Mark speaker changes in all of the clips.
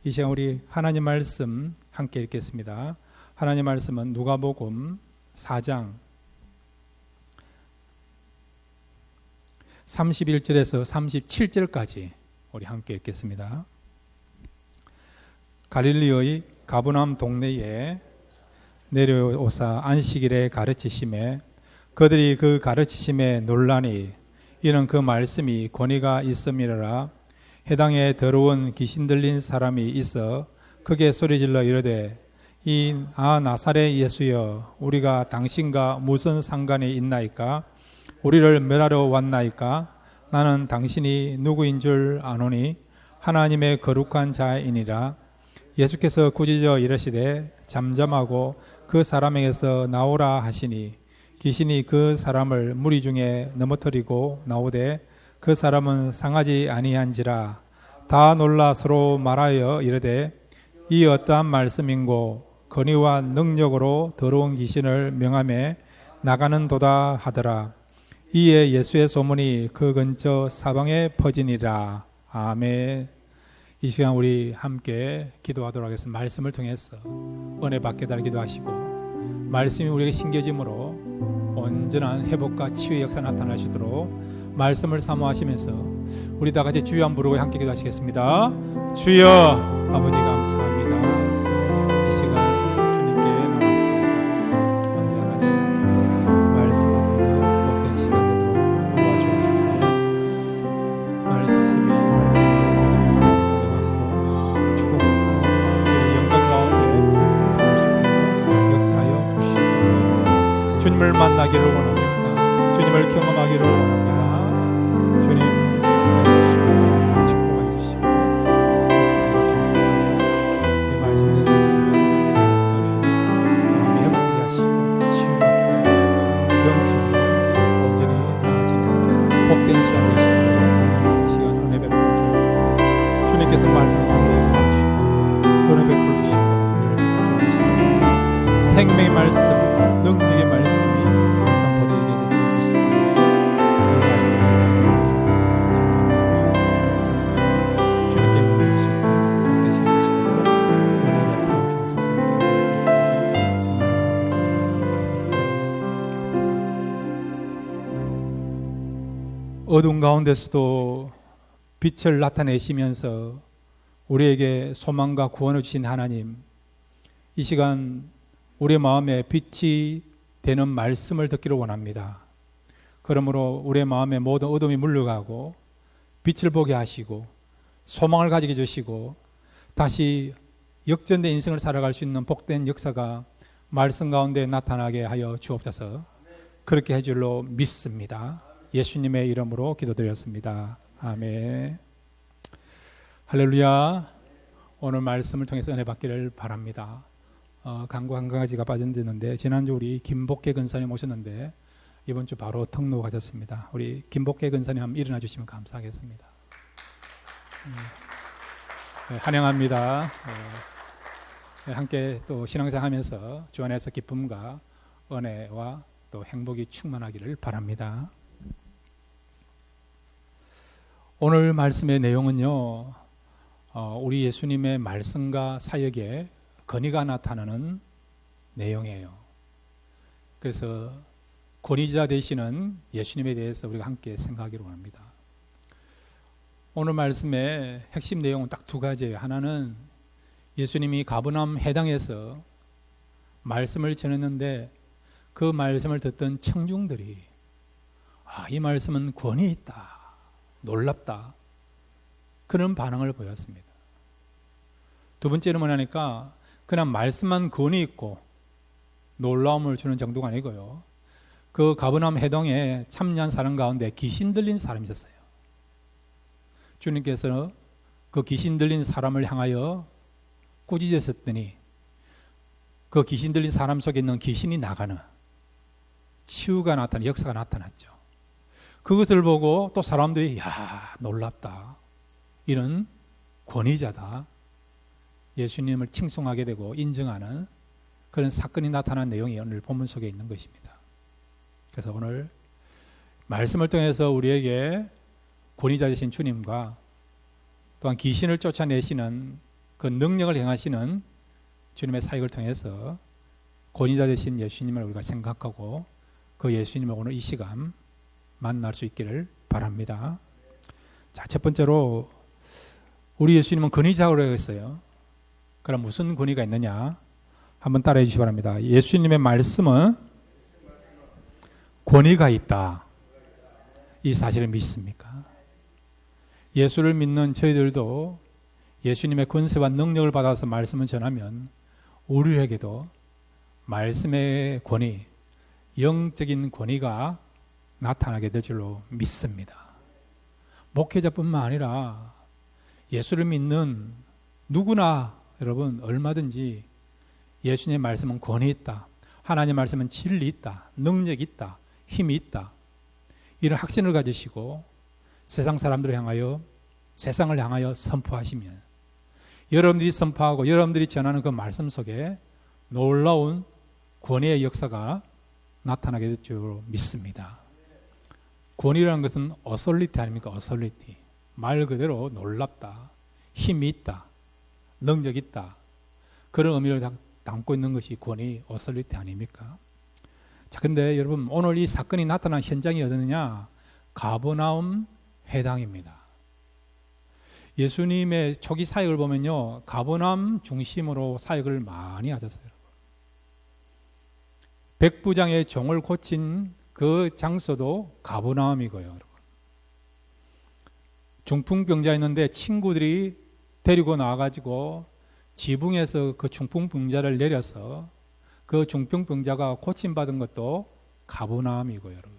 Speaker 1: 이 시간 우리 하나님 말씀 함께 읽겠습니다. 하나님 말씀은 누가복음 4장 31절에서 37절까지 우리 함께 읽겠습니다. 갈릴리의 가버나움 동네에 내려오사 안식일에 가르치심에 그들이 그 가르치심에 놀라니 이는 그 말씀이 권위가 있음이라. 해당에 더러운 귀신 들린 사람이 있어 크게 소리질러 이르되 나사렛 예수여, 우리가 당신과 무슨 상관이 있나이까? 우리를 멸하러 왔나이까? 나는 당신이 누구인 줄 아노니 하나님의 거룩한 자이니라. 예수께서 꾸짖어 이르시되 잠잠하고 그 사람에게서 나오라 하시니 귀신이 그 사람을 무리 중에 넘어뜨리고 나오되 그 사람은 상하지 아니한지라. 다 놀라 서로 말하여 이르되 이 어떠한 말씀인고 권위와 능력으로 더러운 귀신을 명하며 나가는 도다 하더라. 이에 예수의 소문이 그 근처 사방에 퍼지니라. 아멘. 이 시간 우리 함께 기도하도록 하겠습니다. 말씀을 통해서 은혜 받게 달 기도하시고 말씀이 우리에게 심겨짐으로 온전한 회복과 치유의 역사 나타나시도록 말씀을 사모하시면서 우리 다 같이 주여 한번 부르고 함께 기도하시겠습니다. 주여. 아버지 감사합니다. 이 시간 주님께 나왔습니다. 아버지 하나님 말씀을 듣는 복된 시간 되도록 도와주옵소서. 말씀이 은혜받고 축복받고 주의 영광 가운데 나올 수 있도록 역사하여 주시옵소서. 주님을 만나기를 원합니다. 주님을 경험하기를 원합니다. 주님 함께해 주시고 축복해 주시고 역사해 주옵소서. 이 말씀을 듣겠습니다. 마음이 회복되게 하시고 치유받고 영적으로 온전히 나아지는 복된 시간 되시도록 이 시간 은혜 베풀어 주옵소서. 주님께서 말씀 가운데 역사하시고 은혜 베풀어 주시고 은혜를 베풀어 주옵소서. 생명의 말씀, 능력의 말씀이 선포되게 되도록 믿습니다. 이 말씀 어두운 가운데서도 빛을 나타내시면서 우리에게 소망과 구원을 주신 하나님, 이 시간 우리의 마음에 빛이 되는 말씀을 듣기를 원합니다. 그러므로 우리의 마음에 모든 어둠이 물러가고 빛을 보게 하시고 소망을 가지게 해주시고 다시 역전된 인생을 살아갈 수 있는 복된 역사가 말씀 가운데 나타나게 하여 주옵소서. 그렇게 해줄로 믿습니다. 예수님의 이름으로 기도드렸습니다. 아멘. 할렐루야. 오늘 말씀을 통해서 은혜 받기를 바랍니다. 강구 한 가지가 빠졌는데 지난주 우리 김복계 근사님 오셨는데 이번 주 바로 특로 가셨습니다. 우리 김복계 근사님 한번 일어나 주시면 감사하겠습니다. 네, 환영합니다. 네, 함께 또 신앙생활 하면서 주 안에서 기쁨과 은혜와 또 행복이 충만하기를 바랍니다. 오늘 말씀의 내용은요, 우리 예수님의 말씀과 사역에 권위가 나타나는 내용이에요. 그래서 권위자 되시는 예수님에 대해서 우리가 함께 생각하기로 합니다. 오늘 말씀의 핵심 내용은 딱 두 가지예요. 하나는 예수님이 가버나움 해당에서 말씀을 전했는데 그 말씀을 듣던 청중들이 이 말씀은 권위 있다, 놀랍다, 그런 반응을 보였습니다. 두 번째는 뭐냐니까 그냥 말씀만 권위 있고 놀라움을 주는 정도가 아니고요, 그 가버나움 해동에 참여한 사람 가운데 귀신 들린 사람이 있었어요. 주님께서 그 귀신 들린 사람을 향하여 꾸짖으셨더니 그 귀신 들린 사람 속에 있는 귀신이 나가는 치유가 나타나는 역사가 나타났죠. 그것을 보고 또 사람들이 놀랍다, 이런 권위자다, 예수님을 칭송하게 되고 인정하는 그런 사건이 나타난 내용이 오늘 본문 속에 있는 것입니다. 그래서 오늘 말씀을 통해서 우리에게 권위자 되신 주님과 또한 귀신을 쫓아내시는 그 능력을 행하시는 주님의 사역을 통해서 권위자 되신 예수님을 우리가 생각하고 그 예수님을 오늘 이 시간 만날 수 있기를 바랍니다. 자, 첫 번째로 우리 예수님은 권위자라고 했어요. 그럼 무슨 권위가 있느냐? 한번 따라해 주시기 바랍니다. 예수님의 말씀은 권위가 있다. 이 사실을 믿습니까? 예수를 믿는 저희들도 예수님의 권세와 능력을 받아서 말씀을 전하면 우리에게도 말씀의 권위, 영적인 권위가 나타나게 될 줄로 믿습니다. 목회자뿐만 아니라 예수를 믿는 누구나 여러분 얼마든지 예수님의 말씀은 권위 있다. 하나님의 말씀은 진리 있다. 능력이 있다. 힘이 있다. 이런 확신을 가지시고 세상 사람들을 향하여 세상을 향하여 선포하시면 여러분들이 선포하고 여러분들이 전하는 그 말씀 속에 놀라운 권위의 역사가 나타나게 될 줄 믿습니다. 권위라는 것은 어설리티 아닙니까? 어설리티. 말 그대로 놀랍다. 힘이 있다. 능력이 있다. 그런 의미를 담고 있는 것이 권위, 어설리티 아닙니까? 자, 근데 여러분 오늘 이 사건이 나타난 현장이 어디느냐? 가버나움 회당입니다. 예수님의 초기 사역을 보면요, 가버나움 중심으로 사역을 많이 하셨어요. 백부장의 종을 고친 그 장소도 가버나움이고요. 여러분. 중풍병자였는데 친구들이 데리고 나와가지고 지붕에서 그 중풍병자를 내려서 그 중풍병자가 고침받은 것도 가버나움이고요. 여러분.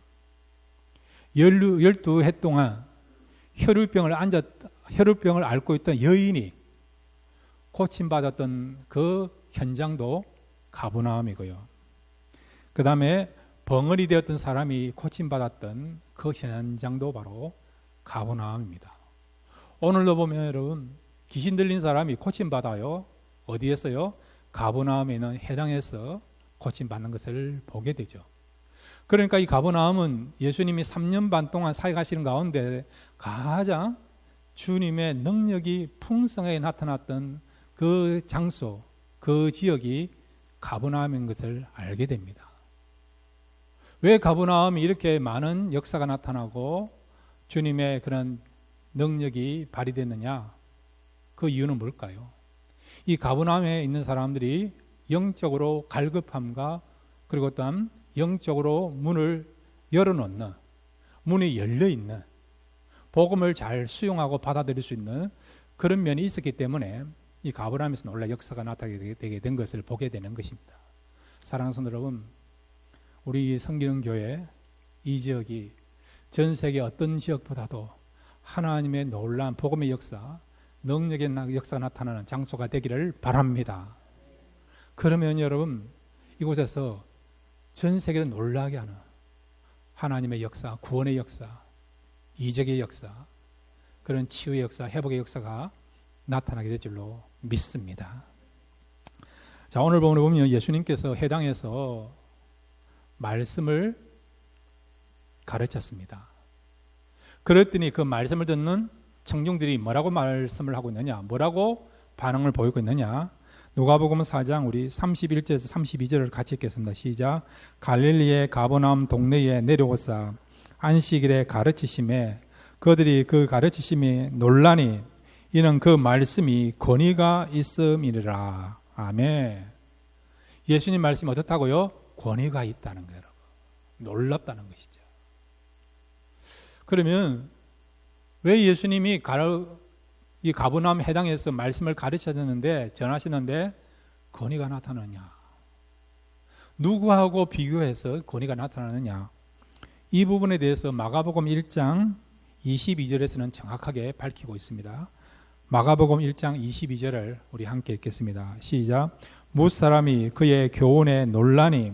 Speaker 1: 12해 동안 혈루병을 앓고 있던 여인이 고침받았던 그 현장도 가버나움이고요. 그 다음에 벙어리 되었던 사람이 고침받았던 그 현장도 바로 가버나움입니다. 오늘도 보면 여러분 귀신 들린 사람이 고침받아요. 어디에서요? 가버나움에 있는 회당에서 고침받는 것을 보게 되죠. 그러니까 이 가버나움은 예수님이 3년 반 동안 사역하시는 가운데 가장 주님의 능력이 풍성하게 나타났던 그 장소, 그 지역이 가버나움인 것을 알게 됩니다. 왜 가버나움이 이렇게 많은 역사가 나타나고 주님의 그런 능력이 발휘됐느냐? 그 이유는 뭘까요? 이 가버나움에 있는 사람들이 영적으로 갈급함과 그리고 또한 영적으로 문을 열어놓는, 문이 열려있는, 복음을 잘 수용하고 받아들일 수 있는 그런 면이 있었기 때문에 이 가버나움에서 놀라 역사가 나타나게 되게 된 것을 보게 되는 것입니다. 사랑하는 성도 여러분, 우리 성기능 교회 이 지역이 전 세계 어떤 지역보다도 하나님의 놀라운 복음의 역사, 능력의 역사가 나타나는 장소가 되기를 바랍니다. 그러면 여러분 이곳에서 전 세계를 놀라게 하는 하나님의 역사, 구원의 역사, 이적의 역사, 그런 치유의 역사, 회복의 역사가 나타나게 될 줄로 믿습니다. 자, 오늘 보면 예수님께서 회당에서 말씀을 가르쳤습니다. 그랬더니 그 말씀을 듣는 청중들이 뭐라고 말씀을 하고 있느냐, 뭐라고 반응을 보이고 있느냐. 누가복음 4장 우리 31절에서 32절을 같이 읽겠습니다. 시작. 갈릴리의 가버나움 동네에 내려오사 안식일에 가르치심에 그들이 그 가르치심이 놀라니 이는 그 말씀이 권위가 있음이니라. 아멘. 예수님 말씀이 어떻다고요? 권위가 있다는 거예요. 놀랍다는 것이죠. 그러면 왜 예수님이 이 가버나움 회당에서 말씀을 가르치셨는데 전하시는데 권위가 나타나느냐? 누구하고 비교해서 권위가 나타나느냐? 이 부분에 대해서 마가복음 1장 22절에서는 정확하게 밝히고 있습니다. 마가복음 1장 22절을 우리 함께 읽겠습니다. 시작. 무사람이 그의 교훈에 놀라니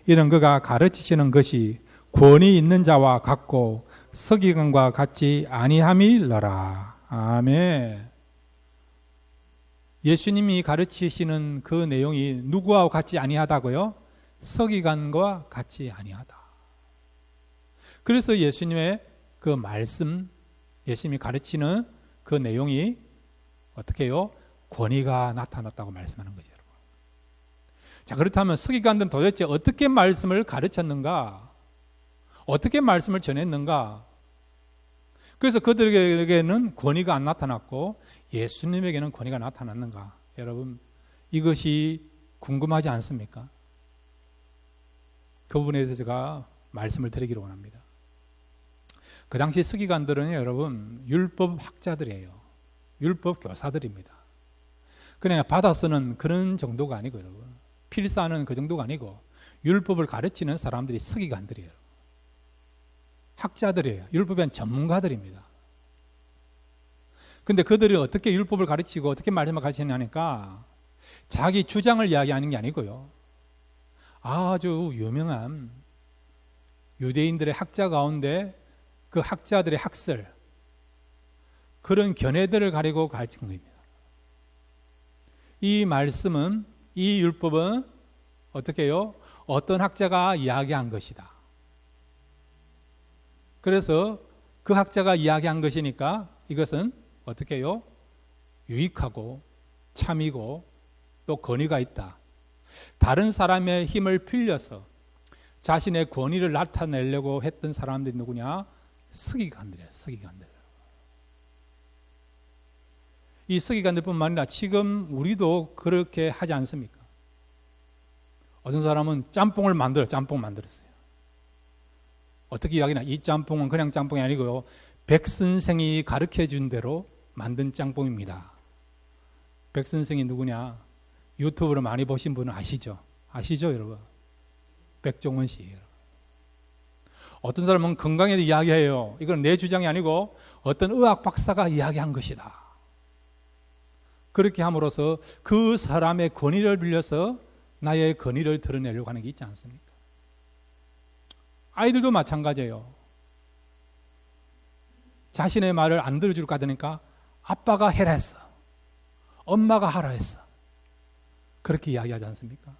Speaker 1: 이는 그가 가르치시는 것이 권위 있는 자와 같고 서기관과 같지 아니함이러라. 아멘. 예수님이 가르치시는 그 내용이 누구와 같지 아니하다고요? 서기관과 같지 아니하다. 그래서 예수님의 그 말씀, 예수님이 가르치는 그 내용이 어떻게 해요? 권위가 나타났다고 말씀하는 거죠. 여러분. 자, 그렇다면 서기관들은 도대체 어떻게 말씀을 가르쳤는가? 어떻게 말씀을 전했는가? 그래서 그들에게는 권위가 안 나타났고 예수님에게는 권위가 나타났는가? 여러분, 이것이 궁금하지 않습니까? 그 부분에 대해서 제가 말씀을 드리기를 원합니다. 그 당시 서기관들은 여러분 율법 학자들이에요. 율법 교사들입니다. 그냥 받아 쓰는 그런 정도가 아니고 여러분, 필사하는 그 정도가 아니고 율법을 가르치는 사람들이 서기관들이에요. 학자들이에요. 율법에 대한 전문가들입니다. 근데 그들이 어떻게 율법을 가르치고 어떻게 말씀을 가르치냐니까 자기 주장을 이야기하는 게 아니고요. 아주 유명한 유대인들의 학자 가운데 그 학자들의 학설, 그런 견해들을 가지고 가르친 겁니다. 이 말씀은, 이 율법은 어떻게 해요? 어떤 학자가 이야기한 것이다. 그래서 그 학자가 이야기한 것이니까 이것은 어떻게 해요? 유익하고 참이고 또 권위가 있다. 다른 사람의 힘을 빌려서 자신의 권위를 나타내려고 했던 사람들이 누구냐? 서기관들이에요. 서기관들. 이 서기관들뿐만 아니라 지금 우리도 그렇게 하지 않습니까? 어떤 사람은 짬뽕을 만들었어요. 어떻게 이야기나? 이 짬뽕은 그냥 짬뽕이 아니고요, 백 선생이 가르쳐준 대로 만든 짬뽕입니다. 백 선생이 누구냐? 유튜브를 많이 보신 분은 아시죠? 아시죠, 여러분? 백종원 씨. 어떤 사람은 건강에 대해 이야기해요. 이건 내 주장이 아니고 어떤 의학 박사가 이야기한 것이다. 그렇게 함으로써 그 사람의 권위를 빌려서 나의 권위를 드러내려고 하는 게 있지 않습니까? 아이들도 마찬가지예요. 자신의 말을 안 들어줄까 하니까 아빠가 해라 했어, 엄마가 하라 했어, 그렇게 이야기하지 않습니까?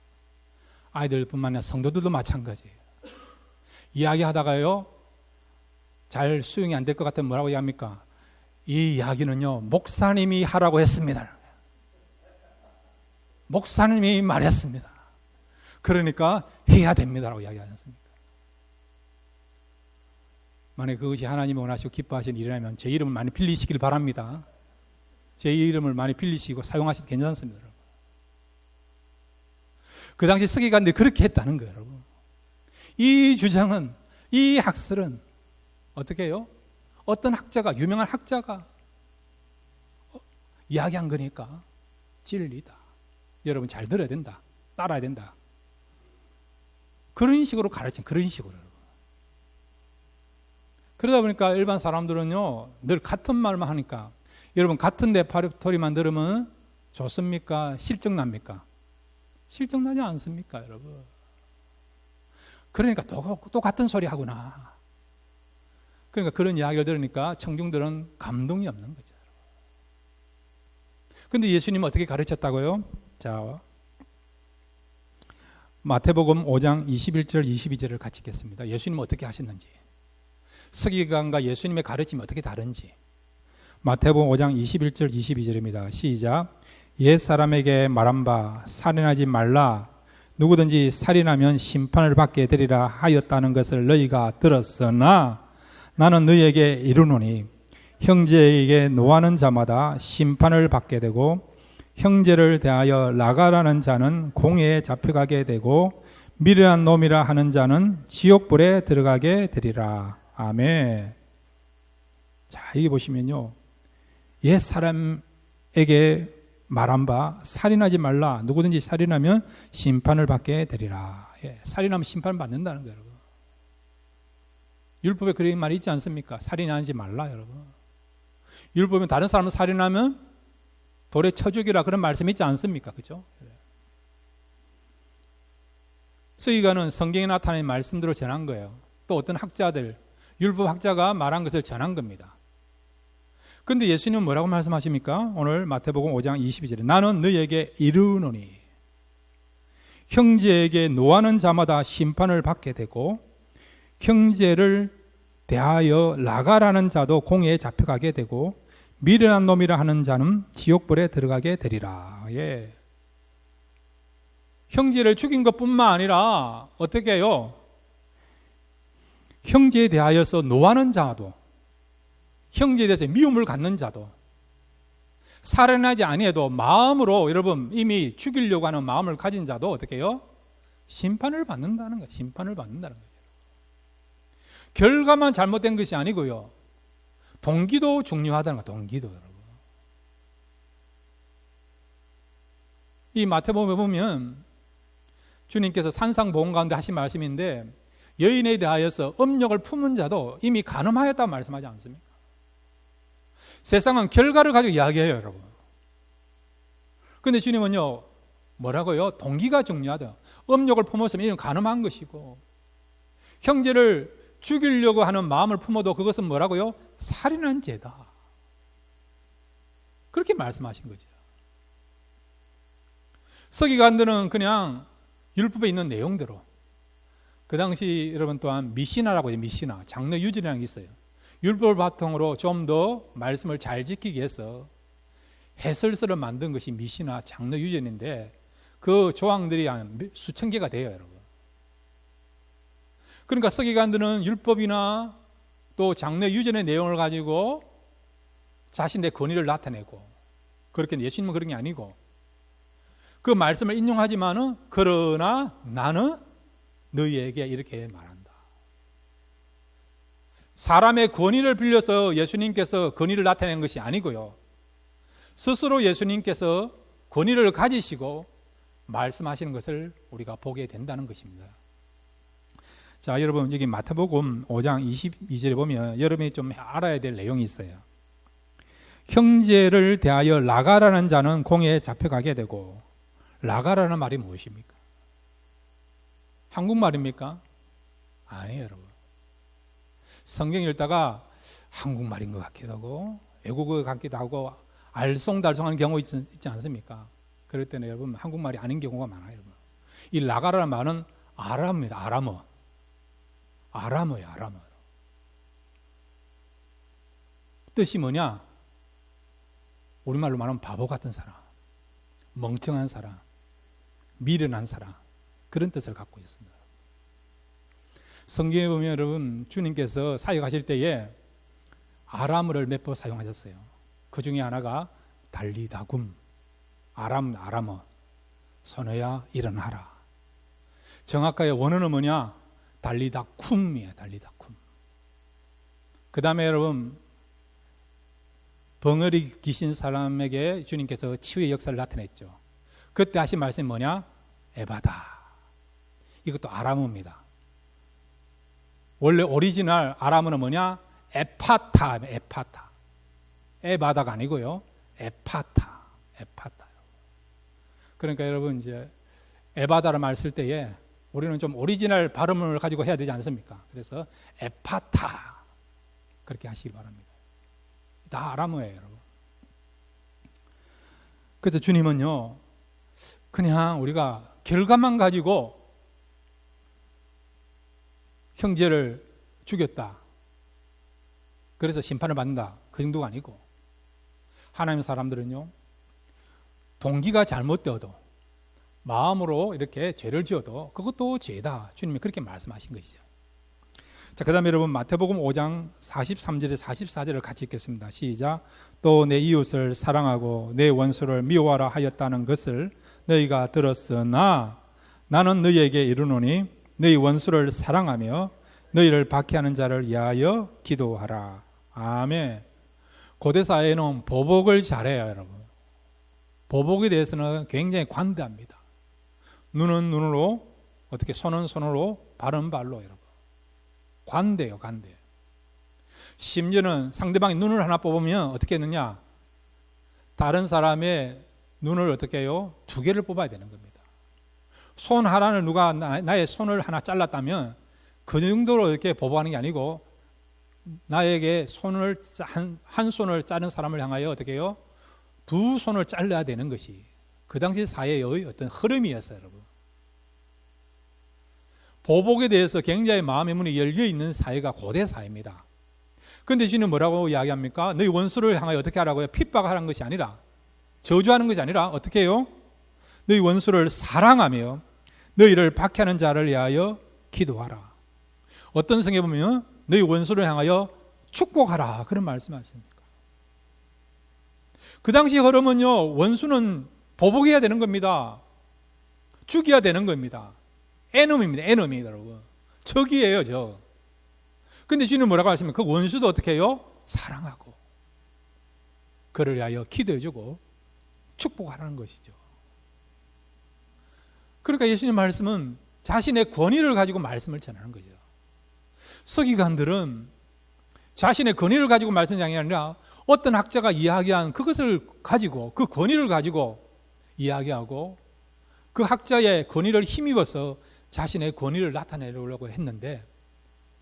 Speaker 1: 아이들뿐만 아니라 성도들도 마찬가지예요. 이야기하다가요 잘 수용이 안 될 것 같으면 뭐라고 이야기합니까? 이 이야기는요 목사님이 하라고 했습니다. 목사님이 말했습니다. 그러니까 해야 됩니다라고 이야기하지 않습니까? 만약 그것이 하나님이 원하시고 기뻐하시는 일이라면 제 이름을 많이 빌리시길 바랍니다. 제 이름을 많이 빌리시고 사용하셔도 괜찮습니다. 여러분. 그 당시 서기관들이 그렇게 했다는 거예요. 여러분. 이 주장은, 이 학설은 어떻게 해요? 어떤 학자가, 유명한 학자가 이야기한 거니까 진리다. 여러분 잘 들어야 된다. 따라야 된다. 그런 식으로 가르친, 그런 식으로. 그러다 보니까 일반 사람들은요 늘 같은 말만 하니까, 여러분 같은 레파토리만 들으면 좋습니까? 실증납니까? 실증나지 않습니까, 여러분? 그러니까 또 같은 소리 하구나. 그러니까 그런 이야기를 들으니까 청중들은 감동이 없는 거죠. 그런데 예수님은 어떻게 가르쳤다고요? 자, 마태복음 5장 21절 22절을 같이 읽겠습니다. 예수님은 어떻게 하셨는지, 서기관과 예수님의 가르침이 어떻게 다른지. 마태복음 5장 21절 22절입니다. 시작. 옛 사람에게 말한 바 살인하지 말라, 누구든지 살인하면 심판을 받게 되리라 하였다는 것을 너희가 들었으나 나는 너희에게 이르노니 형제에게 노하는 자마다 심판을 받게 되고 형제를 대하여 나가라는 자는 공회에 잡혀가게 되고 미련한 놈이라 하는 자는 지옥불에 들어가게 되리라. 아멘. 자, 여기 보시면요, 옛 사람에게 말한 바 살인하지 말라, 누구든지 살인하면 심판을 받게 되리라. 예, 살인하면 심판을 받는다는 거예요, 여러분. 율법에 그런 말이 있지 않습니까? 살인하지 말라, 여러분. 율법에 다른 사람을 살인하면 돌에 쳐 죽이라, 그런 말씀이 있지 않습니까? 그죠? 서기관은 성경에 나타낸 말씀대로 전한 거예요. 또 어떤 학자들, 율법 학자가 말한 것을 전한 겁니다. 그런데 예수님은 뭐라고 말씀하십니까? 오늘 마태복음 5장 22절에 나는 너희에게 이르노니 형제에게 노하는 자마다 심판을 받게 되고 형제를 대하여 나가라는 자도 공회에 잡혀가게 되고 미련한 놈이라 하는 자는 지옥불에 들어가게 되리라. 예. 형제를 죽인 것뿐만 아니라 어떻게 해요? 형제에 대하여서 노하는 자도, 형제에 대해서 미움을 갖는 자도, 살인하지 아니해도 마음으로 여러분 이미 죽이려고 하는 마음을 가진 자도 어떻게 해요? 심판을 받는다는 거예요. 심판을 받는다는 거예요. 결과만 잘못된 것이 아니고요, 동기도 중요하다는 거예요. 동기도. 여러분, 이 마태복음에 보면 주님께서 산상보험 가운데 하신 말씀인데, 여인에 대하여서 음욕을 품은 자도 이미 간음하였다고 말씀하지 않습니까? 세상은 결과를 가지고 이야기해요, 여러분. 그런데 주님은요, 뭐라고요? 동기가 중요하다. 음욕을 품었으면 이는 간음한 것이고, 형제를 죽이려고 하는 마음을 품어도 그것은 뭐라고요? 살인한 죄다. 그렇게 말씀하신 거죠. 서기관들은 그냥 율법에 있는 내용대로, 그 당시 여러분 또한 미시나라고 해요. 미시나, 장로 유전이라는 게 있어요. 율법을 바탕으로 좀 더 말씀을 잘 지키기 위해서 해설서를 만든 것이 미시나, 장로 유전인데, 그 조항들이 한 수천 개가 돼요, 여러분. 그러니까 서기관들은 율법이나 또 장로 유전의 내용을 가지고 자신의 권위를 나타내고, 그렇게 예수님은 그런 게 아니고, 그 말씀을 인용하지만은 그러나 나는 너희에게 이렇게 말한다. 사람의 권위를 빌려서 예수님께서 권위를 나타낸 것이 아니고요, 스스로 예수님께서 권위를 가지시고 말씀하시는 것을 우리가 보게 된다는 것입니다. 자, 여러분, 여기 마태복음 5장 22절에 보면 여러분이 좀 알아야 될 내용이 있어요. 형제를 대하여 나가라는 자는 공에 잡혀가게 되고, 나가라는 말이 무엇입니까? 한국말입니까? 아니에요, 여러분. 성경 읽다가 한국말인 것 같기도 하고 외국어 같기도 하고 알쏭달쏭하는 경우 있지 않습니까? 그럴 때는 여러분 한국말이 아닌 경우가 많아요, 여러분. 이 나가라는 말은 아람어입니다. 아람어예요. 뜻이 뭐냐? 우리말로 말하면 바보 같은 사람, 멍청한 사람, 미련한 사람, 그런 뜻을 갖고 있습니다. 성경에 보면 여러분, 주님께서 사역하실 때에 아람어를 몇 번 사용하셨어요. 그 중에 하나가 달리다굼, 아람어, 선호야 일어나라. 정확하게 원어는 뭐냐? 달리다쿰이에요. 달리다쿰. 그 다음에 여러분, 벙어리 귀신 사람에게 주님께서 치유의 역사를 나타냈죠. 그때 하신 말씀이 뭐냐? 에바다. 이것도 아람어입니다. 원래 오리지널 아람어는 뭐냐? 에파타. 에바다가 아니고요, 에파타. 그러니까 여러분, 이제 에바다를 말 쓸 때에 우리는 좀 오리지널 발음을 가지고 해야 되지 않습니까? 그래서 에파타, 그렇게 하시기 바랍니다. 다 아람어예요, 여러분. 그래서 주님은요, 그냥 우리가 결과만 가지고 형제를 죽였다, 그래서 심판을 받는다, 그 정도가 아니고, 하나님 사람들은요, 동기가 잘못되어도 마음으로 이렇게 죄를 지어도 그것도 죄다, 주님이 그렇게 말씀하신 것이죠. 자, 그 다음에 여러분 마태복음 5장 43절에 44절을 같이 읽겠습니다. 시작. 또 내 이웃을 사랑하고 내 원수를 미워하라 하였다는 것을 너희가 들었으나 나는 너희에게 이르노니 너희 원수를 사랑하며 너희를 박해하는 자를 위하여 기도하라. 아멘. 고대 사회에는 보복을 잘해요, 여러분. 보복에 대해서는 굉장히 관대합니다. 눈은 눈으로, 어떻게 손은 손으로, 발은 발로, 여러분. 관대요, 관대. 심지어는 상대방이 눈을 하나 뽑으면 어떻게 했느냐? 다른 사람의 눈을 어떻게 해요? 두 개를 뽑아야 되는 겁니다. 손 하나를 누가 나의 손을 하나 잘랐다면 그 정도로 이렇게 보복하는 게 아니고, 나에게 손을 한 손을 자른 사람을 향하여 어떻게 해요? 두 손을 잘라야 되는 것이 그 당시 사회의 어떤 흐름이었어요, 여러분. 보복에 대해서 굉장히 마음의 문이 열려 있는 사회가 고대 사회입니다. 근데 주님은 뭐라고 이야기합니까? 너희 원수를 향하여 어떻게 하라고요? 핍박하라는 것이 아니라, 저주하는 것이 아니라 어떻게 해요? 너희 원수를 사랑하며 너희를 박해하는 자를 위하여 기도하라. 어떤 성에 보면 너희 원수를 향하여 축복하라, 그런 말씀하십니까? 그 당시 흐름은요, 원수는 보복해야 되는 겁니다. 죽여야 되는 겁니다. 에너미입니다. 에너미, 여러분. 적이에요, 적. 근데 주님은 뭐라고 하십니까? 그 원수도 어떻게 해요? 사랑하고 그를 위하여 기도해주고 축복하라는 것이죠. 그러니까 예수님 말씀은 자신의 권위를 가지고 말씀을 전하는 거죠. 서기관들은 자신의 권위를 가지고 말씀을 전하는 게 아니라 어떤 학자가 이야기한 그것을 가지고, 그 권위를 가지고 이야기하고 그 학자의 권위를 힘입어서 자신의 권위를 나타내려고 했는데,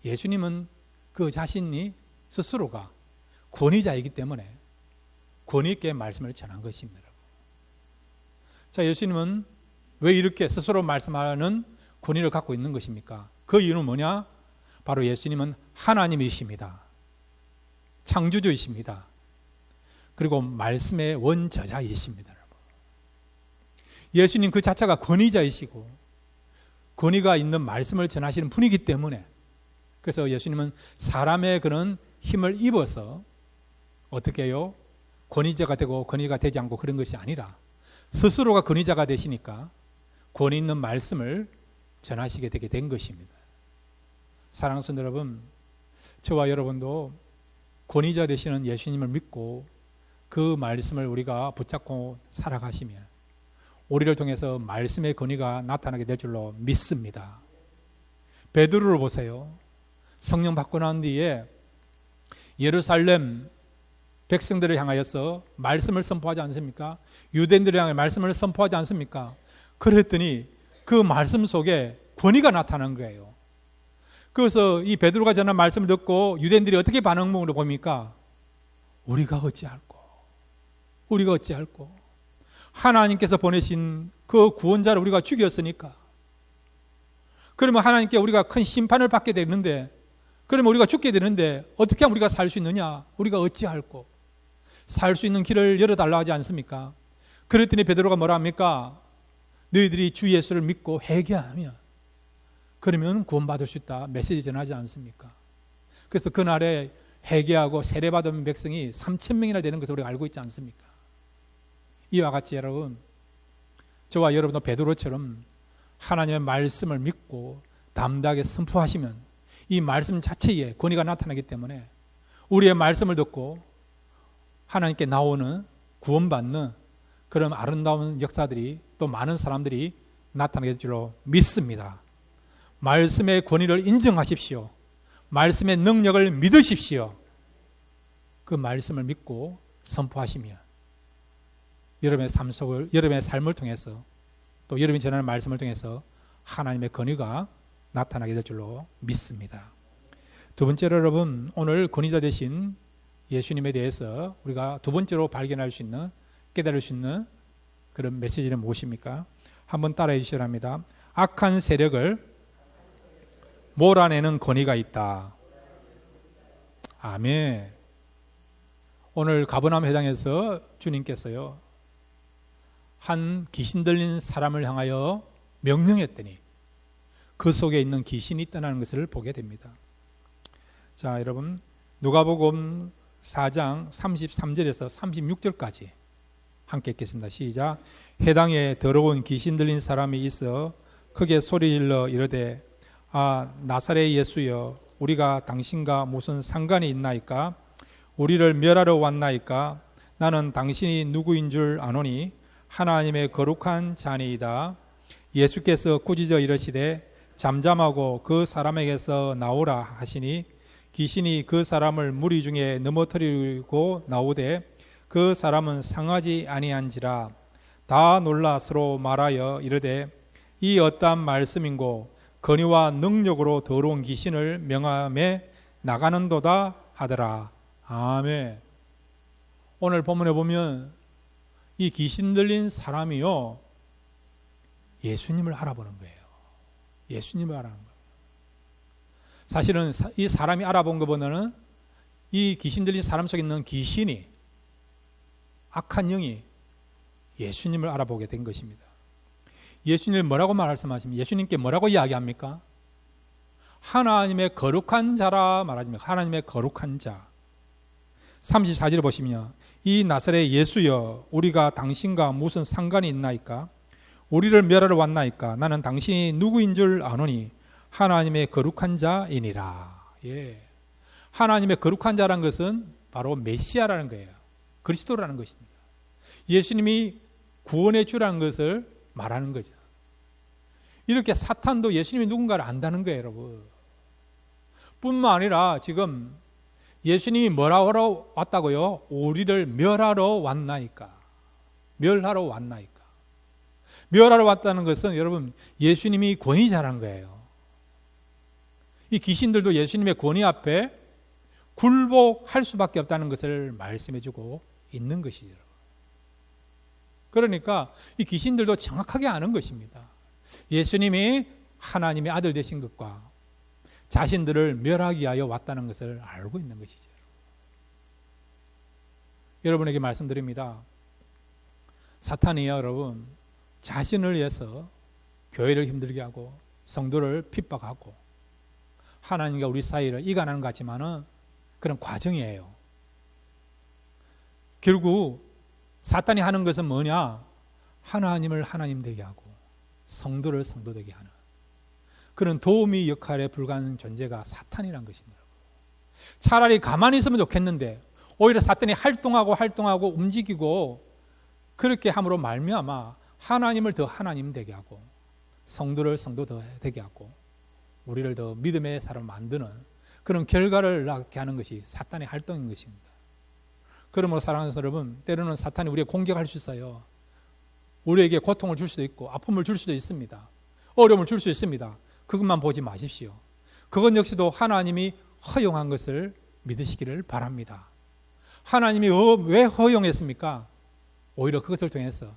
Speaker 1: 예수님은 그 자신이 스스로가 권위자이기 때문에 권위 있게 말씀을 전한 것입니다. 자, 예수님은 왜 이렇게 스스로 말씀하는 권위를 갖고 있는 것입니까? 그 이유는 뭐냐? 바로 예수님은 하나님이십니다. 창조주이십니다. 그리고 말씀의 원저자이십니다. 예수님 그 자체가 권위자이시고 권위가 있는 말씀을 전하시는 분이기 때문에, 그래서 예수님은 사람의 그런 힘을 입어서 어떻게 해요? 권위자가 되고 권위가 되지 않고 그런 것이 아니라 스스로가 권위자가 되시니까 권위 있는 말씀을 전하시게 되게 된 것입니다. 사랑하는 성도 여러분, 저와 여러분도 권위자 되시는 예수님을 믿고 그 말씀을 우리가 붙잡고 살아가시면 우리를 통해서 말씀의 권위가 나타나게 될 줄로 믿습니다. 베드로를 보세요. 성령 받고 난 뒤에 예루살렘 백성들을 향하여서 말씀을 선포하지 않습니까? 유대인들을 향해 말씀을 선포하지 않습니까? 그랬더니 그 말씀 속에 권위가 나타난 거예요. 그래서 이 베드로가 전한 말씀을 듣고 유대인들이 어떻게 반응을 봅니까? 우리가 어찌할꼬? 하나님께서 보내신 그 구원자를 우리가 죽였으니까, 그러면 하나님께 우리가 큰 심판을 받게 되는데, 그러면 우리가 죽게 되는데 어떻게 하면 우리가 살 수 있느냐? 우리가 어찌할꼬? 살 수 있는 길을 열어달라 하지 않습니까? 그랬더니 베드로가 뭐라 합니까? 너희들이 주 예수를 믿고 회개하면 그러면 구원받을 수 있다 메시지 전하지 않습니까? 그래서 그날에 회개하고 세례받은 백성이 3,000명이나 되는 것을 우리가 알고 있지 않습니까? 이와 같이 여러분, 저와 여러분도 베드로처럼 하나님의 말씀을 믿고 담대하게 선포하시면 이 말씀 자체에 권위가 나타나기 때문에 우리의 말씀을 듣고 하나님께 나오는 구원받는 그런 아름다운 역사들이, 또 많은 사람들이 나타나게 될 줄로 믿습니다. 말씀의 권위를 인정하십시오. 말씀의 능력을 믿으십시오. 그 말씀을 믿고 선포하시면 여러분의 삶을 통해서, 또 여러분이 전하는 말씀을 통해서 하나님의 권위가 나타나게 될 줄로 믿습니다. 두 번째로 여러분, 오늘 권위자 되신 예수님에 대해서 우리가 두 번째로 발견할 수 있는, 깨달을 수 있는 그런 메시지는 무엇입니까? 한번 따라해 주시기 바랍니다. 악한 세력을 몰아내는 권위가 있다. 아멘. 오늘 가버나움 회당에서 주님께서요, 한 귀신 들린 사람을 향하여 명령했더니 그 속에 있는 귀신이 떠나는 것을 보게 됩니다. 자, 여러분, 누가복음 4장 33절에서 36절까지 함께 읽겠습니다. 시작. 해당에 더러운 귀신 들린 사람이 있어 크게 소리질러 이르되, 아, 나사렛 예수여, 우리가 당신과 무슨 상관이 있나이까? 우리를 멸하러 왔나이까? 나는 당신이 누구인 줄 아노니 하나님의 거룩한 자니이다. 예수께서 꾸짖어 이르시되 잠잠하고 그 사람에게서 나오라 하시니 귀신이 그 사람을 무리 중에 넘어뜨리고 나오되 그 사람은 상하지 아니한지라. 다 놀라 서로 말하여 이르되 이 어떠한 말씀인고 권위와 능력으로 더러운 귀신을 명함에 나가는도다 하더라. 아멘. 오늘 본문에 보면 이 귀신 들린 사람이요, 예수님을 알아보는 거예요. 예수님을 알아보는 거예요. 사실은 이 사람이 알아본 것보다는 이 귀신 들린 사람 속에 있는 귀신이, 악한 영이 예수님을 알아보게 된 것입니다. 예수님을 뭐라고 말씀하십니까? 예수님께 뭐라고 이야기합니까? 하나님의 거룩한 자라 말하십니다. 하나님의 거룩한 자. 34절을 보시면 이 나사렛 예수여, 우리가 당신과 무슨 상관이 있나이까? 우리를 멸하러 왔나이까? 나는 당신이 누구인 줄 아노니 하나님의 거룩한 자이니라. 예. 하나님의 거룩한 자라는 것은 바로 메시아라는 거예요. 그리스도라는 것입니다. 예수님이 구원의 주라는 것을 말하는 거죠. 이렇게 사탄도 예수님이 누군가를 안다는 거예요, 여러분. 뿐만 아니라 지금 예수님이 뭐라고 하러 왔다고요? 우리를 멸하러 왔나이까? 멸하러 왔나이까? 멸하러 왔다는 것은 여러분, 예수님이 권위자라는 거예요. 이 귀신들도 예수님의 권위 앞에 굴복할 수밖에 없다는 것을 말씀해주고 있는 것이죠. 그러니까 이 귀신들도 정확하게 아는 것입니다. 예수님이 하나님의 아들 되신 것과 자신들을 멸하기 위하여 왔다는 것을 알고 있는 것이죠. 여러분에게 말씀드립니다. 사탄이요, 여러분, 자신을 위해서 교회를 힘들게 하고 성도를 핍박하고 하나님과 우리 사이를 이간하는 것 같지만은 그런 과정이에요. 결국 사탄이 하는 것은 뭐냐? 하나님을 하나님 되게 하고 성도를 성도 되게 하는 그런 도우미 역할에 불과한 존재가 사탄이란 것입니다. 차라리 가만히 있으면 좋겠는데 오히려 사탄이 활동하고 움직이고 그렇게 함으로 말미암아 하나님을 더 하나님 되게 하고 성도를 성도 더 되게 하고 우리를 더 믿음의 사람 만드는 그런 결과를 낳게 하는 것이 사탄의 활동인 것입니다. 그러므로 사랑하는 여러분, 때로는 사탄이 우리에게 공격할 수 있어요. 우리에게 고통을 줄 수도 있고 아픔을 줄 수도 있습니다. 어려움을 줄 수 있습니다. 그것만 보지 마십시오. 그건 역시도 하나님이 허용한 것을 믿으시기를 바랍니다. 하나님이 왜 허용했습니까? 오히려 그것을 통해서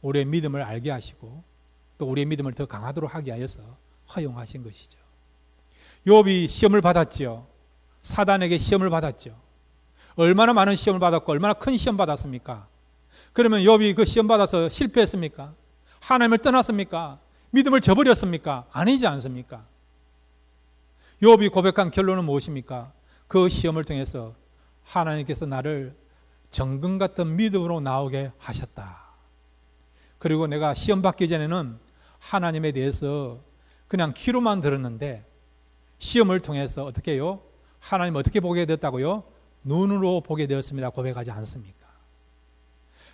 Speaker 1: 우리의 믿음을 알게 하시고 또 우리의 믿음을 더 강하도록 하게 하여서 허용하신 것이죠. 욥이 시험을 받았지요. 사단에게 시험을 받았죠. 얼마나 많은 시험을 받았고 얼마나 큰 시험 받았습니까? 그러면 욥이 그 시험 받아서 실패했습니까? 하나님을 떠났습니까? 믿음을 저버렸습니까? 아니지 않습니까? 욥이 고백한 결론은 무엇입니까? 그 시험을 통해서 하나님께서 나를 정금 같은 믿음으로 나오게 하셨다. 그리고 내가 시험 받기 전에는 하나님에 대해서 그냥 귀로만 들었는데 시험을 통해서 어떻게 해요? 하나님 어떻게 보게 됐다고요? 눈으로 보게 되었습니다. 고백하지 않습니까?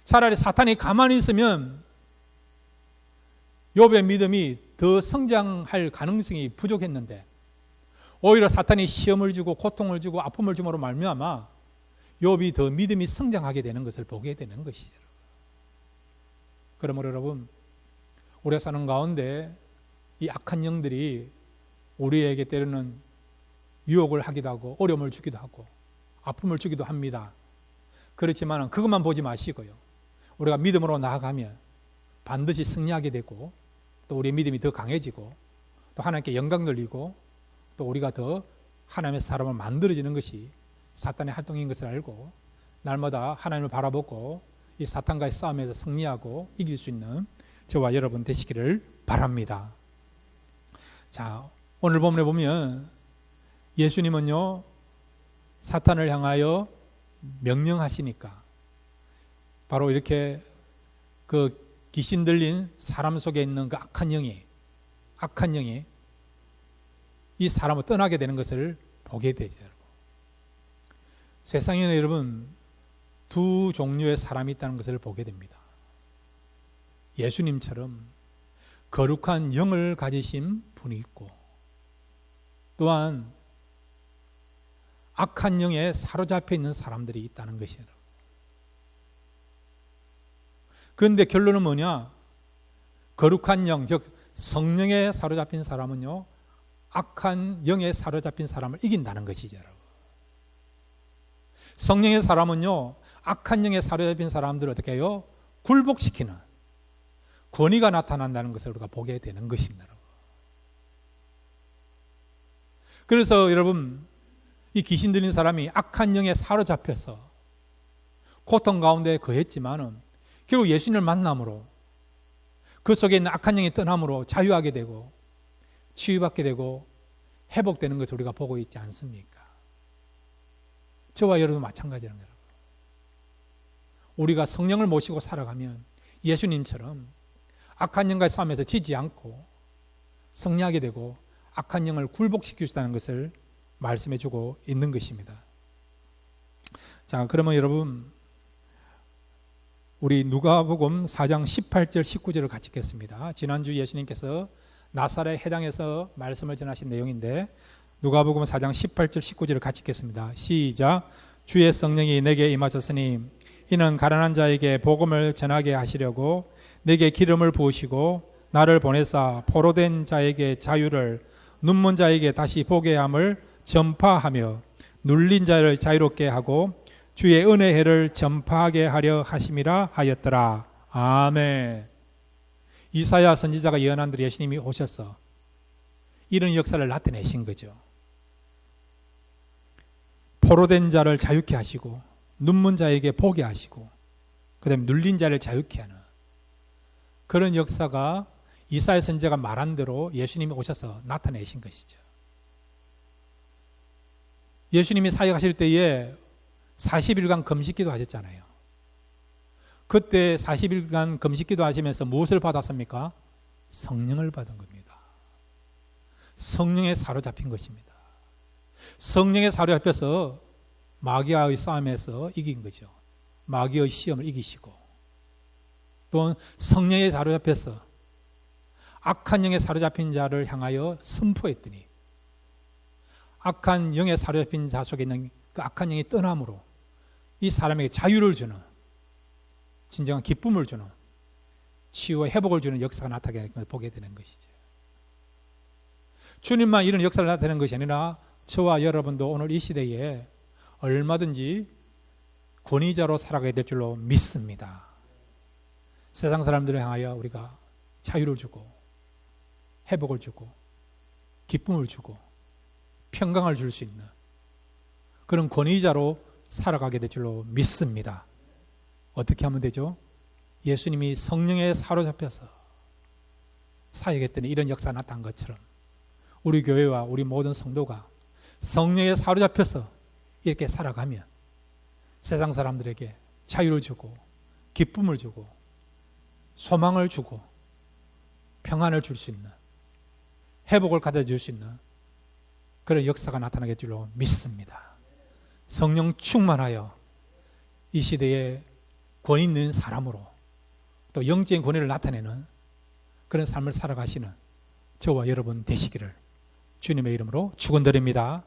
Speaker 1: 차라리 사탄이 가만히 있으면 욥의 믿음이 더 성장할 가능성이 부족했는데 오히려 사탄이 시험을 주고 고통을 주고 아픔을 줌으로 말미암아 욥이 더 믿음이 성장하게 되는 것을 보게 되는 것이죠. 그러므로 여러분, 우리가 사는 가운데 이 악한 영들이 우리에게 때로는 유혹을 하기도 하고 어려움을 주기도 하고 아픔을 주기도 합니다. 그렇지만 그것만 보지 마시고요. 우리가 믿음으로 나아가면 반드시 승리하게 되고 또 우리의 믿음이 더 강해지고 또 하나님께 영광 돌리고 또 우리가 더 하나님의 사람을 만들어지는 것이 사탄의 활동인 것을 알고 날마다 하나님을 바라보고 이 사탄과의 싸움에서 승리하고 이길 수 있는 저와 여러분 되시기를 바랍니다. 자, 오늘 본문에 보면 예수님은요 사탄을 향하여 명령하시니까 바로 이렇게 그 귀신 들린 사람 속에 있는 그 악한 영이 이 사람을 떠나게 되는 것을 보게 되죠. 세상에는 여러분 두 종류의 사람이 있다는 것을 보게 됩니다. 예수님처럼 거룩한 영을 가지신 분이 있고 또한 악한 영에 사로잡혀 있는 사람들이 있다는 것이에요. 그런데 결론은 뭐냐? 거룩한 영, 즉 성령에 사로잡힌 사람은요 악한 영에 사로잡힌 사람을 이긴다는 것이죠. 성령의 사람은요 악한 영에 사로잡힌 사람들을 어떻게 해요? 굴복시키는 권위가 나타난다는 것을 우리가 보게 되는 것입니다. 그래서 여러분, 이 귀신 들린 사람이 악한 영에 사로잡혀서 고통 가운데 거했지만은 결국 예수님을 만남으로 그 속에 있는 악한 영이 떠남으로 자유하게 되고 치유받게 되고 회복되는 것을 우리가 보고 있지 않습니까? 저와 여러분도 마찬가지라는 거예요. 우리가 성령을 모시고 살아가면 예수님처럼 악한 영과의 싸움에서 지지 않고 승리하게 되고 악한 영을 굴복시킬 수 있다는 것을 말씀해 주고 있는 것입니다. 자, 그러면 여러분 우리 누가복음 4장 18절 19절을 같이 읽겠습니다. 지난주 예수님께서 나사렛 해당에서 말씀을 전하신 내용인데 누가복음 4장 18절 19절을 같이 읽겠습니다. 시작. 주의 성령이 내게 임하셨으니 이는 가난한 자에게 복음을 전하게 하시려고 내게 기름을 부으시고 나를 보내사 포로된 자에게 자유를 눈먼 자에게 다시 보게 함을 전파하며 눌린 자를 자유롭게 하고 주의 은혜의 해를 전파하게 하려 하심이라 하였더라. 아멘. 이사야 선지자가 예언한 대로 예수님이 오셔서 이런 역사를 나타내신 거죠. 포로된 자를 자유케 하시고 눈먼 자에게 보게 하시고 그 다음에 눌린 자를 자유케 하는 그런 역사가 이사야 선지자가 말한 대로 예수님이 오셔서 나타내신 것이죠. 예수님이 사역하실 때에 40일간 금식기도 하셨잖아요. 그때 40일간 금식기도 하시면서 무엇을 받았습니까? 성령을 받은 겁니다. 성령에 사로잡힌 것입니다. 성령에 사로잡혀서 마귀와의 싸움에서 이긴 거죠. 마귀의 시험을 이기시고 또 성령에 사로잡혀서 악한 영에 사로잡힌 자를 향하여 선포했더니 악한 영에 사로잡힌 자 속에 있는 그 악한 영이 떠남으로 이 사람에게 자유를 주는 진정한 기쁨을 주는 치유와 회복을 주는 역사가 나타나는 것을 보게 되는 것이죠. 주님만 이런 역사를 나타내는 것이 아니라 저와 여러분도 오늘 이 시대에 얼마든지 권위자로 살아가게 될 줄로 믿습니다. 세상 사람들을 향하여 우리가 자유를 주고 회복을 주고 기쁨을 주고 평강을 줄 수 있는 그런 권위자로 살아가게 될 줄로 믿습니다. 어떻게 하면 되죠? 예수님이 성령에 사로잡혀서 사역했더니 이런 역사가 나타난 것처럼 우리 교회와 우리 모든 성도가 성령에 사로잡혀서 이렇게 살아가면 세상 사람들에게 자유를 주고 기쁨을 주고 소망을 주고 평안을 줄 수 있는 회복을 가져줄 수 있는 그런 역사가 나타나게 될 줄로 믿습니다. 성령 충만하여 이 시대에 권위 있는 사람으로 또 영적인 권위를 나타내는 그런 삶을 살아가시는 저와 여러분 되시기를 주님의 이름으로 축원드립니다.